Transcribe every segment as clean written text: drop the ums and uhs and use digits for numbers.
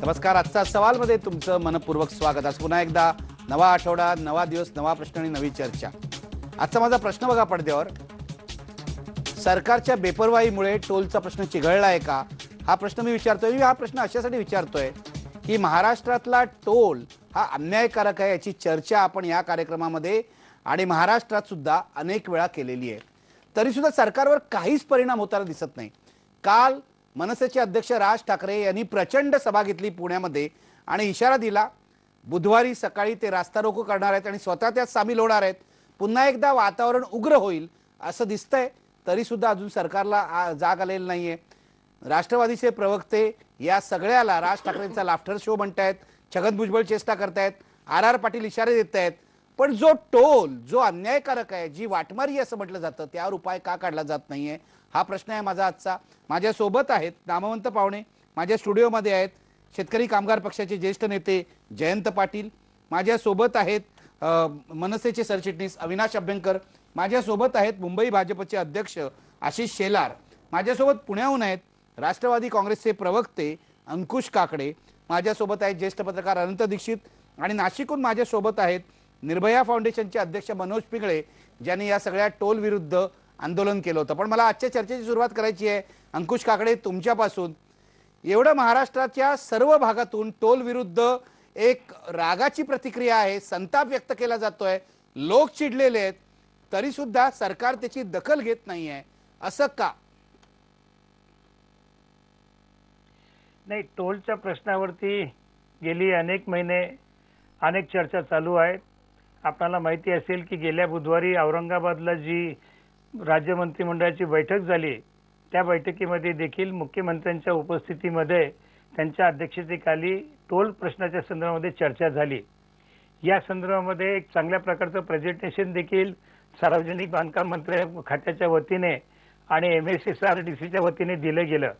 नमस्कार. आजचा सवालमध्ये तुमचं मनपूर्वक स्वागत. आज पुन्हा एकदा नवा आठवडा, नवा दिवस, नवा प्रश्न आणि नवी चर्चा. आजचा माझा प्रश्न बघा पडद्यावर. सरकारच्या बेपरवाईमुळे टोलचा प्रश्न चिघळला आहे का, हा प्रश्न मी विचारतोय. मी हा प्रश्न अशासाठी विचारतोय की महाराष्ट्रातला टोल हा अन्यायकारक आहे याची चर्चा आपण या कार्यक्रमामध्ये आणि महाराष्ट्रात सुद्धा अनेक वेळा केलेली आहे. तरी सुद्धा सरकारवर काहीच परिणाम होताना दिसत नाही. काल मनसेचे अध्यक्ष राज ठाकरे यांनी प्रचंड सभा घेतली पुण्यामध्ये आणि इशारा दिला बुधवारी सकाळी ते रास्ता रोको करणार आहेत आणि स्वतः त्यात सामील होणार आहेत. पुन्हा एकदा वातावरण उग्र होईल असं दिसतंय. तरी सुद्धा अजून सरकारला जाग आलेली नाहीये. राष्ट्रवादीचे प्रवक्ते या सगळ्याला राज ठाकरेंचा लाफ्टर शो म्हणतायत, छगन भुजबळ चेष्टा करतायत, आर पाटील इशारे देत आहेत. पण जो टोल जो अन्यायकारक आहे, जी वाटमारी असं म्हटलं जातं, त्यावर उपाय का काढला जात नाहीये, हा प्रश्न आहे माझा आजचा. माझ्यासोबत आहेत नामवंत पाहुणे. माझ्या स्टुडिओमध्ये आहेत शेतकरी कामगार पक्षाचे ज्येष्ठ नेते जयंत पाटील, माझ्यासोबत आहेत मनसेचे सरचिटणीस अविनाश अभ्यंकर, माझ्यासोबत आहेत मुंबई भाजपचे अध्यक्ष आशिष शेलार, माझ्यासोबत पुण्याहून आहेत राष्ट्रवादी काँग्रेसचे प्रवक्ते अंकुश काकडे, माझ्यासोबत आहेत ज्येष्ठ पत्रकार अनंत दीक्षित आणि नाशिकहून माझ्यासोबत आहेत निर्भया फाउंडेशनचे अध्यक्ष मनोज पिंगळे, ज्यांनी या सगळ्या टोल विरुद्ध आंदोलन केलं होतं. पण मला आजच्या चर्चेची सुरुवात करायची आहे अंकुश काकडे तुमच्यापासून. एवढं महाराष्ट्राच्या सर्व भागातून टोल विरुद्ध एक रागाची प्रतिक्रिया आहे, संताप व्यक्त केला जातोय, लोक चिडलेले आहेत, तरी सुद्धा सरकार त्याची दखल घेत नाहीये, असं का? नाही, टोलच्या प्रश्नावरती गेली अनेक महिने अनेक चर्चा चालू आहेत. आपल्याला माहिती असेल की गेल्या बुधवारी औरंगाबादला जी राज्य मंत्रिमंडळाची बैठक झाली, त्या बैठकीमध्ये देखील मुख्यमंत्र्यांच्या उपस्थितीमध्ये त्यांच्या अध्यक्षतेखाली टोल प्रश्नाच्या संदर्भामध्ये चर्चा झाली. या संदर्भामध्ये एक चांगल्या प्रकारचं प्रेझेंटेशन देखील सार्वजनिक बांधकाम मंत्री खात्याच्या वतीने आणि MSSRDCच्या वतीने दिलं गेलं.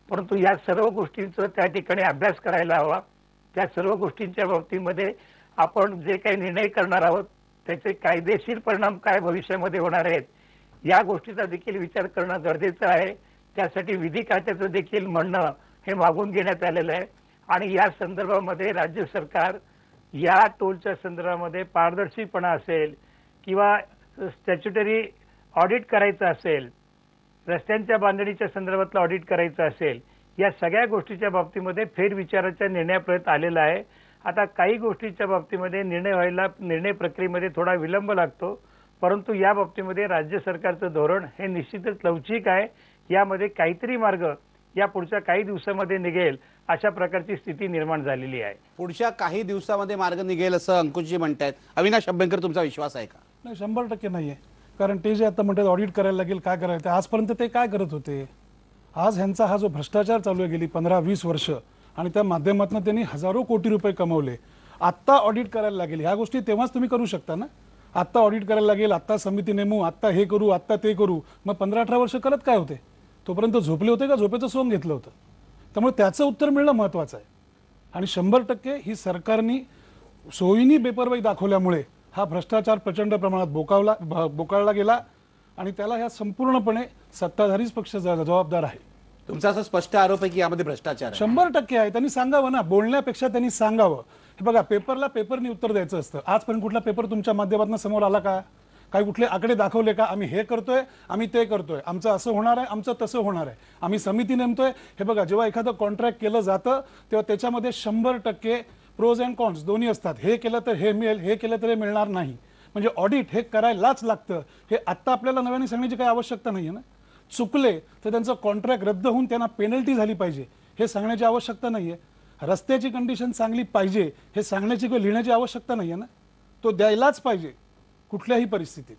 परंतु या सर्व गोष्टींचा त्या ठिकाणी अभ्यास करायला हवा. त्या सर्व गोष्टींच्या बाबतीमध्ये आपण जे काही निर्णय करणार आहोत त्याचे कायदेशीर परिणाम काय भविष्यामध्ये होणार आहेत या गोष्टीचा देखील विचार करणं गरजेचं आहे. त्यासाठी विधी खात्याचं देखील म्हणणं हे मागून घेण्यात आलेलं आहे आणि या संदर्भामध्ये राज्य सरकार या टोलच्या संदर्भामध्ये पारदर्शीपणा असेल किंवा स्टॅच्युटरी ऑडिट करायचं असेल, रस्त्यांच्या बांधणीच्या संदर्भातलं ऑडिट करायचं असेल, या सगळ्या गोष्टीच्या बाबतीमध्ये फेरविचाराच्या निर्णयापर्यंत आलेला आहे. आता काही गोष्टीच्या बाबतीमध्ये निर्णय प्रक्रियेमध्ये थोडा विलंब लागतो, परंतु या बाबतीमध्ये राज्य सरकारचं धोरण हे निश्चितच लवचिक आहे. यामध्ये काहीतरी मार्ग या पुढच्या काही दिवसामध्ये निघेल अशा प्रकारची स्थिती निर्माण झालेली आहे. पुढच्या काही दिवसामध्ये मार्ग निघेल असं अंकुशजी म्हणतायत. अविनाश अभ्यंकर, तुमचा विश्वास आहे का? नाही, 100% नाही आहे. कारण ते जे आता म्हणतात ऑडिट करायला लागेल, काय करायचं, आजपर्यंत ते काय करत होते? आज ह्यांचा हा जो भ्रष्टाचार चालू आहे गेली 15-20 वर्ष आणि त्या माध्यमातून त्यांनी हजारो कोटी रुपये कमवले. आत्ता ऑडिट करायला लागेल, ह्या गोष्टी तेव्हाच तुम्ही करू शकता ना. आत्ता ऑडिट करायला लागेल, आत्ता समिती नेमू, आत्ता हे करू, आत्ता ते करू, मग 15-18 वर्ष करत काय होते? तोपर्यंत झोपले होते का झोपेचं सोंग घेतलं होतं? त्यामुळे त्याचं उत्तर मिळणं महत्त्वाचं आहे. आणि 100% ही सरकारने सोयीनी बेपरवाई दाखवल्यामुळे हा भ्रष्टाचार प्रचंड प्रमाणात बोकाळला गेला आणि त्याला ह्या संपूर्णपणे सत्ताधारीच पक्ष जबाबदार आहे. तुमचा असा स्पष्ट आरोप आहे की यामध्ये भ्रष्टाचार 100% आहे. त्यांनी सांगावं ना, बोलण्यापेक्षा त्यांनी सांगावं. हे बघा, पेपरला पेपरनी उत्तर द्यायचं असतं. आजपर्यंत कुठला पेपर तुमच्या माध्यमातून समोर आला का? काही कुठले आकडे दाखवले का? आम्ही हे करतोय, आम्ही ते करतोय, आमचं असं होणार आहे, आमचं तसं होणार आहे, आम्ही समिती नेमतोय. हे बघा, जेव्हा एखादं कॉन्ट्रॅक्ट केलं जातं तेव्हा त्याच्यामध्ये 100% प्रोज अँड कॉन्स दोन्ही असतात. हे केलं तर हे मिळेल, हे केलं तर हे मिळणार नाही. म्हणजे ऑडिट हे करायलाच लागतं. हे आत्ता आपल्याला नव्याने सांगण्याची काही आवश्यकता नाही आहे ना. चुकले तर त्यांचं कॉन्ट्रॅक्ट रद्द होऊन त्यांना पेनल्टी झाली पाहिजे हे सांगण्याची आवश्यकता नाही आहे. रस्त्याची कंडिशन चांगली पाहिजे हे सांगण्याची किंवा लिहिण्याची आवश्यकता नाही आहे ना. तो द्यायलाच पाहिजे कुठल्याही परिस्थितीत.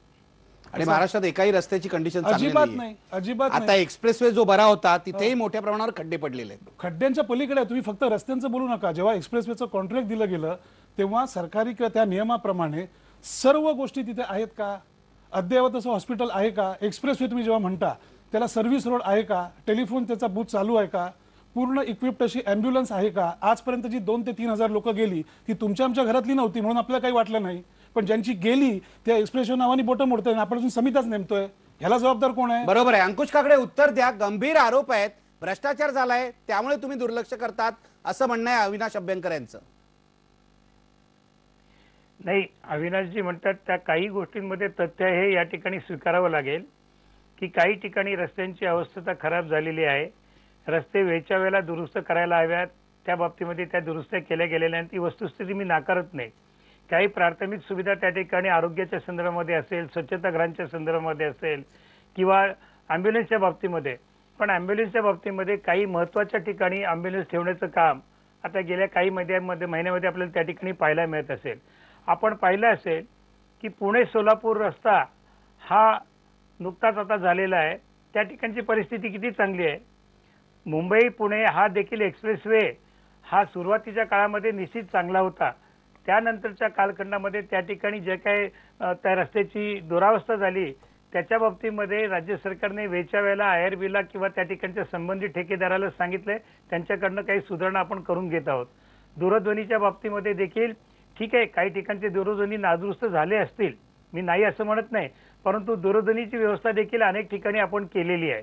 आणि महाराष्ट्रात एकाही रस्त्याची कंडिशन अजिबात नाही, अजिबात आता एक्सप्रेसवे जो बरा होता तिथेही मोठ्या प्रमाणावर खड्डे पडलेले आहेत. खड्ड्यांच्या पलीकडे तुम्ही फक्त रस्त्यांचं बोलू नका. जेव्हा एक्सप्रेसवेचं कॉन्ट्रॅक्ट दिलं गेलं तेव्हा सरकारी किंवा त्या नियमाप्रमाणे सर्व गोष्टी तिथे आहेत का? अद्ययावत असं हॉस्पिटल आहे का? एक्सप्रेसवे तुम्ही जेव्हा म्हणता त्याला सर्व्हिस रोड आहे का? टेलिफोन त्याचा बूथ चालू आहे का? पूर्ण इक्विप्ड अशी ॲम्ब्युलन्स आहे का? आजपर्यंत जी 2 ते 3 हजार लोक गेली ती तुमच्या आमच्या घरातली नव्हती म्हणून आपल्याला काही वाटलं नाही. पण ज्यांची गेली त्या एक्सप्रेसवे नावाने बोटं मोडतोय, आपण अजून समिताच नेमतोय. ह्याला जबाबदार कोण आहे? बरोबर आहे. अंकुश काकडे, उत्तर द्या. गंभीर आरोप आहेत, भ्रष्टाचार झालाय त्यामुळे तुम्ही दुर्लक्ष करतात असं म्हणणं आहे अविनाश अभ्यंकर यांचं. नाही, अविनाशजी म्हणतात त्या काही गोष्टींमध्ये तथ्य हे या ठिकाणी स्वीकारावं लागेल की काही ठिकाणी रस्त्यांची अवस्था खराब झालेली आहे. रस्ते वेळच्या वेळेला दुरुस्त करायला हव्यात, त्या बाबतीमध्ये त्या दुरुस्त्या केल्या गेलेल्या आहेत, ती वस्तुस्थिती मी नाकारत नाही. काही प्राथमिक सुविधा त्या ठिकाणी आरोग्याच्या संदर्भामध्ये असेल, स्वच्छतागृहांच्या संदर्भामध्ये असेल किंवा ॲम्ब्युलन्सच्या बाबतीमध्ये, पण ॲम्ब्युलन्सच्या बाबतीमध्ये काही महत्त्वाच्या ठिकाणी ॲम्ब्युलन्स ठेवण्याचं काम आता गेल्या काही महिन्यामध्ये आपल्याला त्या ठिकाणी पाहायला मिळत असेल. आपण पाहिलं असेल की पुणे सोलापूर रस्ता हा नुकताच आता झालेला आहे, त्या ठिकाणची परिस्थिती किती चांगली आहे. मुंबई पुणे हा देखील एक्सप्रेसवे हा सुरुवातीच्या काळामध्ये निश्चित चांगला होता. त्यानंतरच्या कालखंडामध्ये त्या ठिकाणी जे काही त्या रस्त्याची दुरावस्था झाली त्याच्या बाबतीमध्ये राज्य सरकारने वेळच्या वेळेला IRB ला किंवा त्या ठिकाणच्या संबंधित ठेकेदाराला सांगितलंय, त्यांच्याकडनं काही सुधारणा आपण करून घेत आहोत. दूरध्वनीच्या बाबतीमध्ये देखील ठीक आहे, काही ठिकाणचे दूरध्वनी नादुरुस्त झाले असतील, मी नाही असं म्हणत नाही, परंतु दूरध्वनीची व्यवस्था देखील अनेक ठिकाणी आपण केलेली आहे.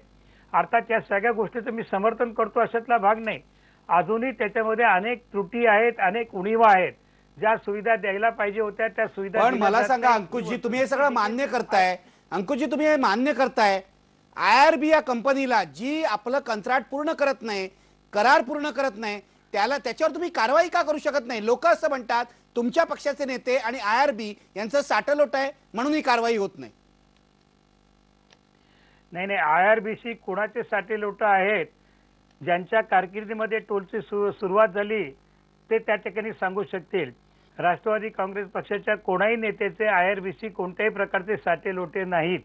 अर्थात या सगळ्या गोष्टीचं मी समर्थन करतो अशातला भाग नाही. अजूनही त्याच्यामध्ये अनेक त्रुटी आहेत, अनेक उणीवा आहेत. ज्या सुविधा द्यायला पाहिजे होत्या त्या सुविधा. पण मला सांगा अंकुशजी, तुम्ही हे सगळं मान्य करताय, अंकुशजी तुम्ही हे मान्य करताय, IRB या कंपनीला जी आपलं कंत्राट पूर्ण करत नाही, करार पूर्ण करत नाही, त्याच्यावर तुम्ही कारवाई का करू शकत नाही? लोक असं म्हणतात तुमच्या पक्षाचे नेते आणि IRB यांचं साटलोट आहे म्हणून ही कारवाई होत नाही. नाही, IRBC कोणाचे साटेलोट आहेत? ज्यांच्या कारकिर्दीमध्ये टोलची सुरुवात झाली ते त्या ठिकाणी सांगू शकतील. राष्ट्रवादी काँग्रेस पक्षाच्या कोणाही नेत्याचे IRBC कोणत्याही प्रकारचे साटेलोटे नाहीत,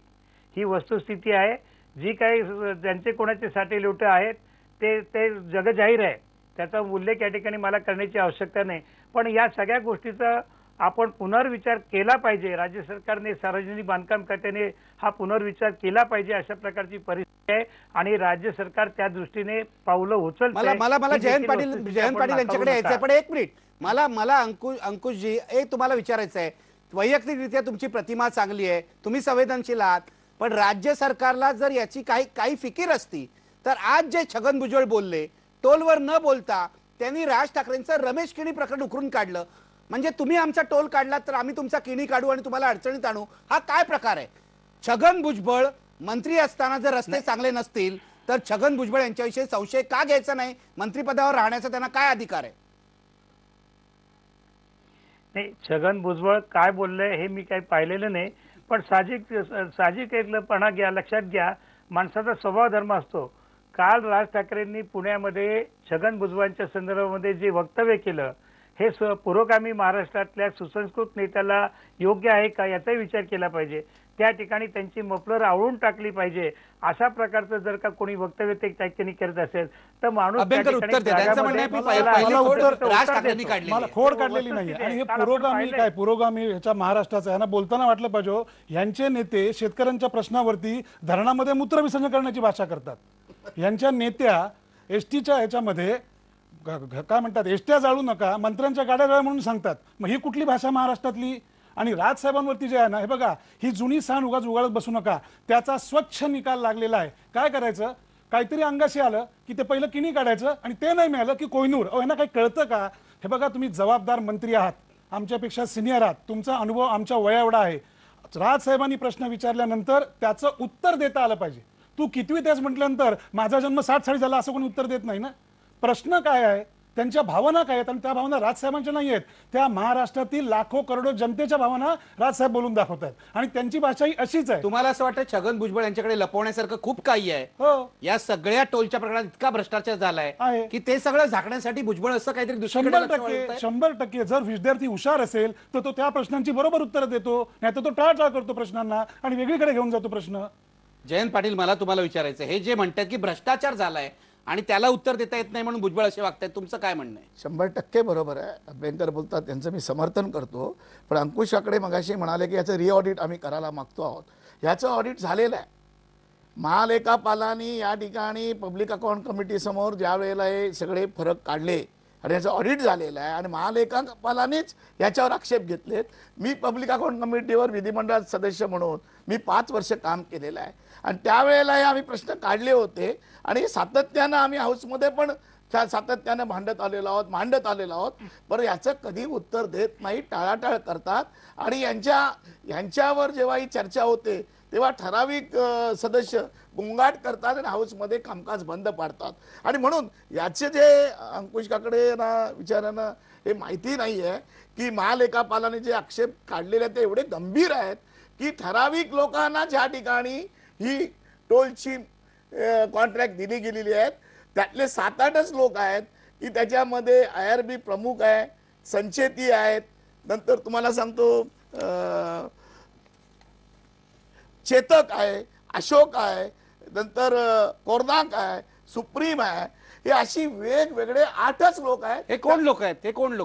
ही वस्तुस्थिती आहे. जी काही ज्यांचे कोणाचे साटेलोटे आहेत ते जगजाहीर आहे, त्याचा उल्लेख या ठिकाणी मला करण्याची आवश्यकता नाही. पण या सगळ्या गोष्टीचा आपण पुनर्विचार केला पाहिजे. राज्य सरकारने, सार्वजनिक बांधकाम खात्याने हा पुनर्विचार केला पाहिजे. अशा प्रकारची परिस्थिती आहे आणि राज्य सरकार त्या दृष्टीने पावलं उचलते. मला जयंत पाटील यांच्याकडे यायचंय, पण एक मिनिट, मला अंकुशजी एक तुम्हाला विचारायचं आहे. वैयक्तिकरित्या तुमची प्रतिमा चांगली आहे, तुम्ही संवेदनशील आहात, पण राज्य सरकारला जर याची काही फिकीर असती तर आज जे छगन भुजबळ बोलले, टोलवर न बोलता त्यांनी राज ठाकरेंचं रमेश किणी प्रकरण उकरून काढलं. म्हणजे तुम्ही आमचा टोल काढला तर आम्ही तुमचा किणी काढू आणि तुम्हाला अडचणीत आणू, हा काय प्रकार आहे? छगन भुजबळ मंत्री असताना जर रस्ते चांगले नसतील तर छगन भुजबळ यांच्याविषयी संशय का घ्यायचा नाही? मंत्रिपदावर राहण्याचा त्यांना काय अधिकार आहे? नाही, छगन भुजबळ काय बोलले हे मी काही पाहिलेलं नाही, पण साहजिक एकपणा घ्या, लक्षात घ्या, माणसाचा स्वभाव धर्म असतो. काल राज ठाकरेंनी पुण्यामध्ये छगन भुजबळांच्या संदर्भामध्ये जे वक्तव्य केलं हे पुरोगामी महाराष्ट्रातल्या सुसंस्कृत नेत्याला योग्य आहे का याचाही विचार केला पाहिजे. त्या ठिकाणी त्यांची मफलर आवळून टाकली पाहिजे. अशा प्रकारचं जर का कोणी वक्तव्य ते ठिकाणी करत असेल तर माणूस मला खोड काढलेली नाही. आणि हे पुरोगामी काय, पुरोगामी ह्याच्या महाराष्ट्राचा यांना बोलताना वाटलं पाहिजे यांचे नेते शेतकऱ्यांच्या प्रश्नावरती धरणामध्ये मूत्रविसर्जन करण्याची भाषा करतात. यांच्या नेत्या एसटीच्या ह्याच्यामध्ये काय म्हणतात, एसट्या जाळू नका, मंत्र्यांच्या गाड्या जाळू म्हणून सांगतात. मग ही कुठली भाषा महाराष्ट्रातली? आणि राजसाहेबांवरती जे आहे ना, हे बघा, ही जुनी सांड उगाच उगाळत बसू नका, त्याचा स्वच्छ निकाल लागलेला आहे. काय करायचं, काहीतरी अंगाशी आलं की ते पहिलं किणी काढायचं आणि ते नाही मिळालं की कोहिनूर. यांना काही कळतं का? हे बघा, तुम्ही जबाबदार मंत्री आहात, आमच्यापेक्षा सिनियर आहात, तुमचा अनुभव आमच्या वया एवढा आहे. राजसाहेबांनी प्रश्न विचारल्यानंतर त्याचं उत्तर देता आलं पाहिजे. तू कितवी तेच म्हटल्यानंतर माझा जन्म 60 साली झाला असं कोणी उत्तर देत नाही ना. प्रश्न काय आहे, त्यांच्या भावना काय आहेत, आणि त्या भावना राजसाहेबांच्या नाही आहेत, त्या महाराष्ट्रातील लाखो करोडो जनतेच्या भावना राजसाहेब बोलून दाखवत आहेत आणि त्यांची भाषा ही अशीच आहे. तुम्हाला असं वाटतं छगन भुजबळ यांच्याकडे लपवण्यासारखं खूप काही आहे? हो, या सगळ्या टोलच्या प्रकरणात इतका भ्रष्टाचार झालाय की ते सगळं झाकण्यासाठी भुजबळ असं काहीतरी 100% जर विद्यार्थी हुशार असेल तर तो त्या प्रश्नांची बरोबर उत्तर देतो, नाही तर तो टाळाटाळ करतो प्रश्नांना आणि वेगळीकडे घेऊन जातो प्रश्न. जयंत पाटील, मला तुम्हाला विचारायचं, हे जे म्हणतात की भ्रष्टाचार झालाय आणि त्याला उत्तर देता येत नाही म्हणून भुजबळ असे वागतायत, तुमचं काय म्हणणं आहे? 100% बरोबर आहे. अभ्यंकर बोलतात त्यांचं मी समर्थन करतो. पण अंकुशाकडे मगाशी म्हणाले की याचं रिऑडिट आम्ही करायला मागतो आहोत. याचं ऑडिट झालेलं आहे. महालेखापालांनी या ठिकाणी पब्लिक अकाउंट कमिटी समोर ज्या वेळेला हे सगळे फरक काढले आणि याचं ऑडिट झालेलं आहे आणि महालेखापालांनीच याच्यावर आक्षेप घेतलेत. मी पब्लिक अकाउंट कमिटीवर विधिमंडळात सदस्य म्हणून मी 5 वर्ष काम केलेलं आहे आणि त्यावेळेला आम्ही प्रश्न काढले होते आणि सातत्यानं आम्ही हाऊसमध्ये पण सातत्याने मांडत आलेलो आहोत पण याचं कधी उत्तर देत नाही, टाळाटाळ करतात. आणि यांच्यावर जेव्हा ही चर्चा होते तेव्हा ठराविक सदस्य गोंगाट करतात आणि हाऊसमध्ये कामकाज बंद पाडतात. आणि म्हणून याचे जे अंकुश काकडे ना विचारानं हे माहिती नाहीये की महालेखापालाने जे आक्षेप काढलेले आहेत ते एवढे गंभीर आहेत की ठराविक लोकांना ज्या ठिकाणी ही टोलची कॉन्ट्रॅक्ट दिली गेलेली आहेत त्यातले 7-8च लोक आहेत की त्याच्यामध्ये IRB प्रमुख आहे, संचेती आहेत, नंतर तुम्हाला सांगतो चेतक आहे, अशोक आहे, नंतर कोरनाक आहे, सुप्रीम आहे. हे अशी वेगवेगळे 8च लोक आहेत. हे कोण लोक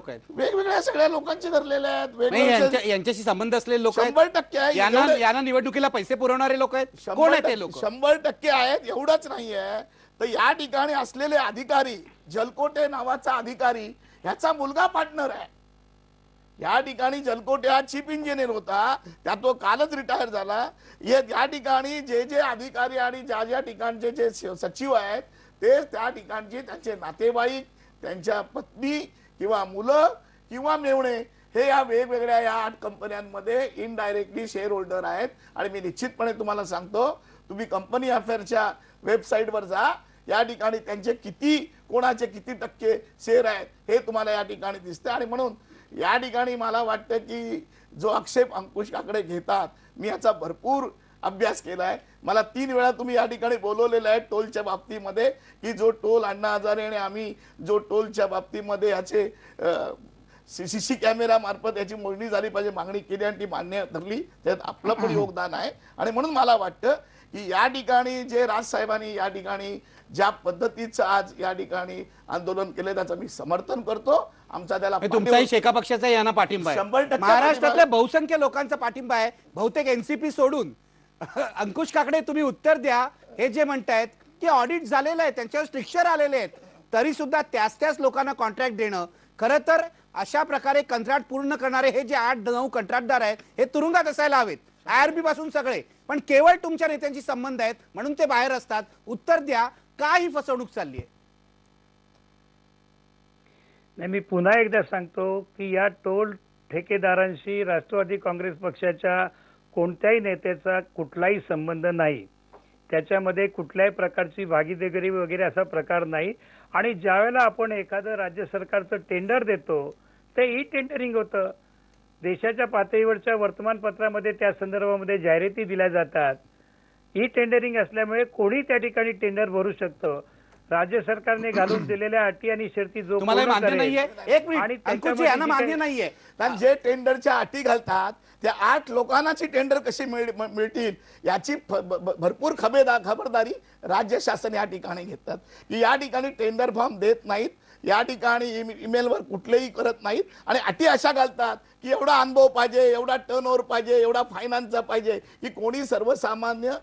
आहेत? वेगवेगळ्या सगळ्या लोकांचे धरलेले आहेत. यांच्याशी संबंध असलेले लोक 100% आहे. यांना निवडणुकीला पैसे पुरवणारे लोक आहेत. कोण आहेत ते लोक? 100% आहेत. एवढंच नाहीये तर या ठिकाणी असलेले अधिकारी, जलकोटे नावाचा अधिकारी ह्याचा मुलगा पार्टनर आहे. या ठिकाणी जलकोटे हा चीफ इंजिनियर होता, त्या तो कालच रिटायर झाला. या ठिकाणी जे अधिकारी आणि ज्या ठिकाणचे जे सचिव आहेत ते त्या ठिकाणचे त्यांचे नातेवाईक, त्यांच्या पत्नी किंवा मुलं किंवा मेवणे हे या वेगवेगळ्या या 8 कंपन्यांमध्ये इनडायरेक्टली शेअर होल्डर आहेत. आणि मी निश्चितपणे तुम्हाला सांगतो, तुम्ही कंपनी अफेअरच्या वेबसाईटवर जा, या ठिकाणी त्यांचे कोणाचे किती टक्के शेअर आहेत हे तुम्हाला या ठिकाणी दिसते. आणि म्हणून या ठिकाणी मला वाटतं की जो आक्षेप अंकुश काकडे घेतात, मी याचा भरपूर अभ्यास केलाय. मला 3 वेळा तुम्ही या ठिकाणी बोलवलेलं आहे टोलच्या बाबतीमध्ये की जो टोल अण्णा हजारे आणि आम्ही जो टोलच्या बाबतीमध्ये याचे CC कॅमेरा मार्फत याची मोजणी झाली पाहिजे मागणी केली आणि ती मान्य धरली, त्यात आपलं पण योगदान आहे. आणि म्हणून मला वाटतं की या ठिकाणी जे राजसाहेबांनी या ठिकाणी ज्या पद्धतीचं आज या ठिकाणी आंदोलन केलं त्याचं मी समर्थन करतो. आमचा त्याला तुमचाही शेका पक्षाचा यांना पाठिंबा आहे. 100% महाराष्ट्रातल्या बहुसंख्य लोकांचा पाठिंबा आहे, बहुतेक NCP सोडून. अंकुश काकडे तुम्ही उत्तर द्या. हे जे म्हणतायत की ऑडिट झालेलं आहे, त्यांच्यावर स्ट्रिक्चर आलेले आहेत, तरी सुद्धा त्याच लोकांना कॉन्ट्रॅक्ट देणं, खरं तर अशा प्रकारे कंत्राट पूर्ण करणारे हे जे 8-9 कंत्राटदार आहेत हे तुरुंगात असायला हवेत, IRB पासून सगळे, पण केवळ तुमच्या नेत्यांशी संबंध आहेत म्हणून ते बाहेर असतात. उत्तर द्या, का ही फसवणूक चालली आहे? नाही, मी पुन्हा एकदा सांगतो की या टोल ठेकेदारांशी राष्ट्रवादी काँग्रेस पक्षाच्या कोणत्याही नेत्याचा कुठलाही संबंध नाही. त्याच्यामध्ये कुठल्याही प्रकारची भागीदारी वगैरे असा प्रकार नाही. आणि ज्यावेळेला आपण एखादं राज्य सरकारचं टेंडर देतो ते ई टेंडरिंग होतं. देशाच्या पातळीवरच्या वर्तमानपत्रामध्ये त्या संदर्भामध्ये जाहिराती दिल्या जातात. ई टेंडरिंग असल्यामुळे कोणी त्या ठिकाणी टेंडर भरू शकतं. राज्य सरकारने घालून दिलेल्या अटी आणि शर्ती जो तुम्हाला मान्य नाहीये? एक मिनिट अंकुशजी, यांना मान्य नाहीये कारण जे टेंडरच्या अटी घालतात त्या 8 लोकांनाची टेंडर कशी मिळतील याची भरपूर खबरदारी राज्य शासन या ठिकाणी घेतात की या ठिकाणी टेंडर फॉर्म देत नाहीत, या ठिकाणी ईमेलवर कुठलेही करत नाहीत आणि अटी अशा घालतात की एवढा अनुभव पाहिजे, एवढा टर्नओव्हर पाहिजे, एवढा फायनान्सचा पाहिजे की कोणी सर्वसामान्य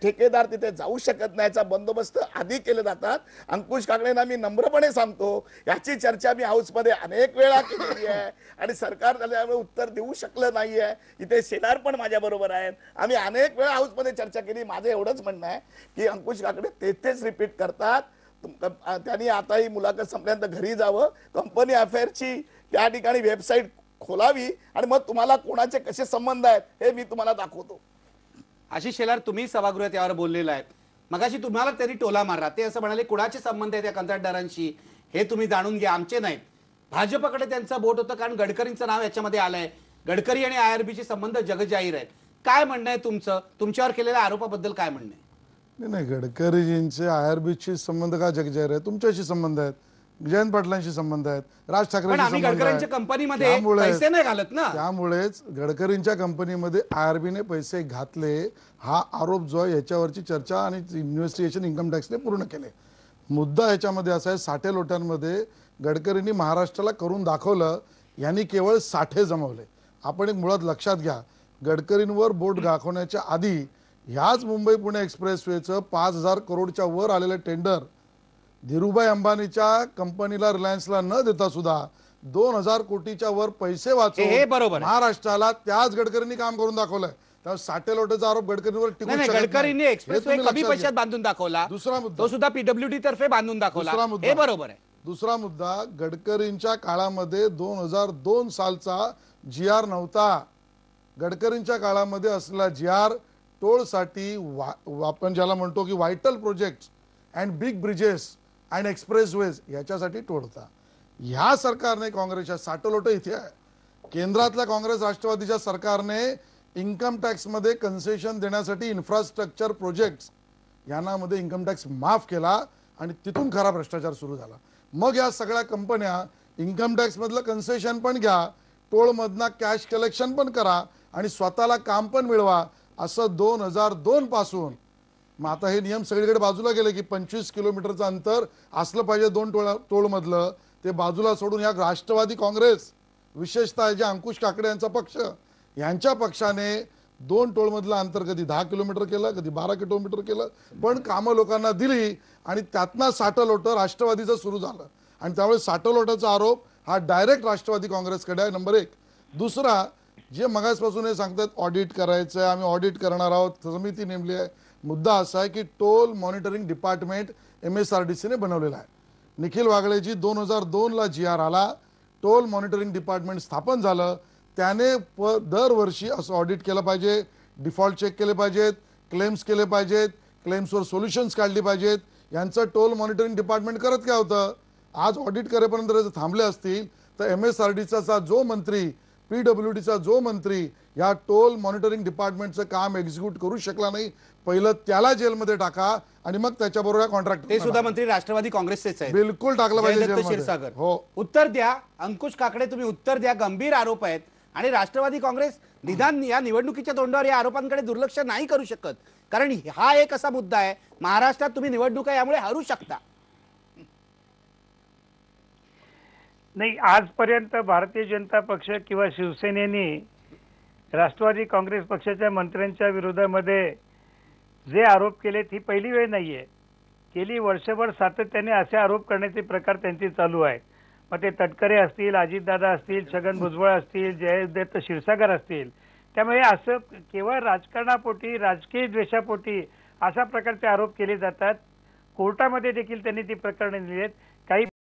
ठेकेदार तिथे जाऊ शकत नाही. याचा बंदोबस्त आधी केले जातात. अंकुश काकडेंना मी नम्रपणे सांगतो, याची चर्चा मी हाऊसमध्ये अनेक वेळा केलेली आहे आणि सरकार त्याच्यावर उत्तर देऊ शकलं नाहीये. इथे शेलार पण माझ्या बरोबर आहेत, आम्ही अनेक वेळा हाऊसमध्ये चर्चा केली. माझं एवढंच म्हणणं आहे की अंकुश काकडे तेच रिपीट करतात. त्यांनी आता ही मुलाखत संपल्यानंतर घरी जावं, कंपनी अफेअरची त्या ठिकाणी वेबसाईट खोलावी आणि मग तुम्हाला कोणाचे कसे संबंध आहेत हे मी तुम्हाला दाखवतो. आशिष शेलार, तुम्ही सभागृहात यावर बोललेला आहेत. मगाशी तुम्हाला तरी टोला मारला, ते असं म्हणाले कुणाचे संबंध आहेत या कंत्राटदारांशी हे तुम्ही जाणून घ्या, आमचे नाहीत. भाजपकडे त्यांचं बोट होतं कारण गडकरींचं नाव याच्यामध्ये आलंय. गडकरी आणि IRBचे संबंध जगजाहीर आहेत. काय म्हणणं आहे तुमचं? तुमच्यावर केलेल्या आरोपाबद्दल काय म्हणणं आहे? नाही, गडकरीजींचे IRBचे संबंध का जगजाहीर आहे? तुमच्याशी संबंध आहेत, जयंत पाटलांशी संबंध आहेत, राज ठाकरेंशी संबंध आहेत. गडकरींच्या कंपनीमध्ये पैसे नाही घालत ना, त्यामुळेच गडकरींच्या कंपनीमध्ये IRBने पैसे घातले हा आरोप जो आहे याच्यावरची चर्चा आणि इन्व्हेस्टिगेशन इन्कम टॅक्सने पूर्ण केले. मुद्दा याच्यामध्ये असा आहे, साठे लोटांमध्ये गडकरींनी महाराष्ट्राला करून दाखवलं. यांनी केवळ साठे जमवले. आपण एक मुळात लक्षात घ्या, गडकरींवर बोट दाखवण्याच्या आधी ह्याच मुंबई पुणे एक्सप्रेसवेचं 5000 करोडच्या वर आलेलं टेंडर धीरूभाई अंबानीच्या कंपनीला रिलायन्सला न देता सुद्धा 2000 कोटीच्या वर पैसे वाचवून हे बरोबर महाराष्ट्राला त्याच गडकरींनी काम करून दाखवलंय. त्यामुळे साटेलोटाचा आरोप गडकरींवर टिकू नाही नाही, शकत नाही. गडकरींनी हे एक्सप्रेस वे तुम्ही कमी लक्षात पैशात घ्या. बांधून दाखवला, दुसरा मुद्दा तो सुद्धा पीडब्ल्यूडी तर्फे बांधून दाखवला, दुसरा मुद्दा. हे बरोबर आहे. दुसरा मुद्दा, गडकरींच्या काळामध्ये 2002 सालचा GR नव्हता. गडकरींच्या काळामध्ये असलेला GR टोलसाठी आपण ज्याला म्हणतो की vital project and big bridges and expressways याच्यासाठी टोल होता. ह्या सरकारने, काँग्रेसच्या साटलोट इथे आहे, केंद्रातल्या काँग्रेस राष्ट्रवादीच्या सरकारने इन्कम टॅक्समध्ये कन्सेशन देण्यासाठी इन्फ्रास्ट्रक्चर प्रोजेक्ट्स यांनामध्ये इन्कम टॅक्स माफ केला आणि तिथून खरा भ्रष्टाचार सुरू झाला. मग या सगळ्या कंपन्या इन्कम टॅक्स मधलं कन्सेशन पण घ्या, टोलमधनं कॅश कलेक्शन पण करा आणि स्वतःला काम पण मिळवा, असं 2002 पासून. मग आता हे नियम सगळीकडे बाजूला गेले की 25 किलोमीटरचं अंतर असलं पाहिजे दोन टोलमधलं, ते बाजूला सोडून या राष्ट्रवादी काँग्रेस, विशेषतः जे अंकुश काकडे यांचा पक्ष, यांच्या पक्षाने 2 टोलमधलं अंतर कधी 10 किलोमीटर केलं, कधी 12 किलोमीटर केलं, पण कामं लोकांना दिली आणि त्यातनं साटलोटं राष्ट्रवादीचं सुरू झालं. आणि त्यामुळे साटलोटाचा आरोप हा डायरेक्ट राष्ट्रवादी काँग्रेसकडे आहे, नंबर 1. दुसरा, जे मगासपासून हे सांगतात ऑडिट करायचं आहे, आम्ही ऑडिट करणार आहोत, समिती नेमली आहे. मुद्दा असा आहे की टोल मॉनिटरिंग डिपार्टमेंट MSRDCने बनवलेला आहे. निखिल वागळेजी 2002 ला GR आला, टोल मॉनिटरिंग डिपार्टमेंट स्थापन झालं. त्याने दरवर्षी असं ऑडिट केलं पाहिजे, डिफॉल्ट चेक केले पाहिजेत, क्लेम्स केले पाहिजेत, क्लेम्सवर सोल्युशन्स काढली पाहिजेत. यांचं टोल मॉनिटरिंग डिपार्टमेंट करत काय होतं? आज ऑडिट करेपर्यंत जर थांबले असतील तर MSRDCचा जो मंत्री, PWDचा जो मंत्री या टोल मॉनिटरिंग डिपार्टमेंटचं काम एक्झिक्यूट करू शकला नाही, पहिलं त्याला जेलमध्ये टाका आणि मग त्याच्याबरोबर कॉन्ट्रॅक्ट. ते सुद्धा मंत्री राष्ट्रवादी काँग्रेसचेच आहेत, बिलकुल टाकलं पाहिजे जयदत्त जेलमध्ये. क्षीरसागर. हो, उत्तर द्या अंकुश काकडे, तुम्ही उत्तर द्या. गंभीर आरोप आहेत आणि राष्ट्रवादी काँग्रेस निदान या निवडणुकीच्या तोंडावर या आरोपांकडे दुर्लक्ष नाही करू शकत, कारण हा एक असा मुद्दा आहे, महाराष्ट्रात तुम्ही निवडणुका यामुळे हरू शकता. नाही, आजपर्यंत भारतीय जनता पक्ष किंवा शिवसेनेने राष्ट्रवादी काँग्रेस पक्षाच्या मंत्र्यांच्या विरोधामध्ये जे आरोप केलेत ही पहिली वेळ नाहीये. गेली वर्षभर सातत्याने असे आरोप करण्याचे प्रकार त्यांचे चालू आहेत. मग ते तटकरे असतील, अजितदादा असतील, छगन भुजबळ असतील, जयदत्त क्षीरसागर असतील. त्यामुळे असं केवळ राजकारणापोटी, राजकीय द्वेषापोटी अशा प्रकारचे आरोप केले जातात. कोर्टामध्ये देखील त्यांनी ती प्रकरणे दिली आहेत.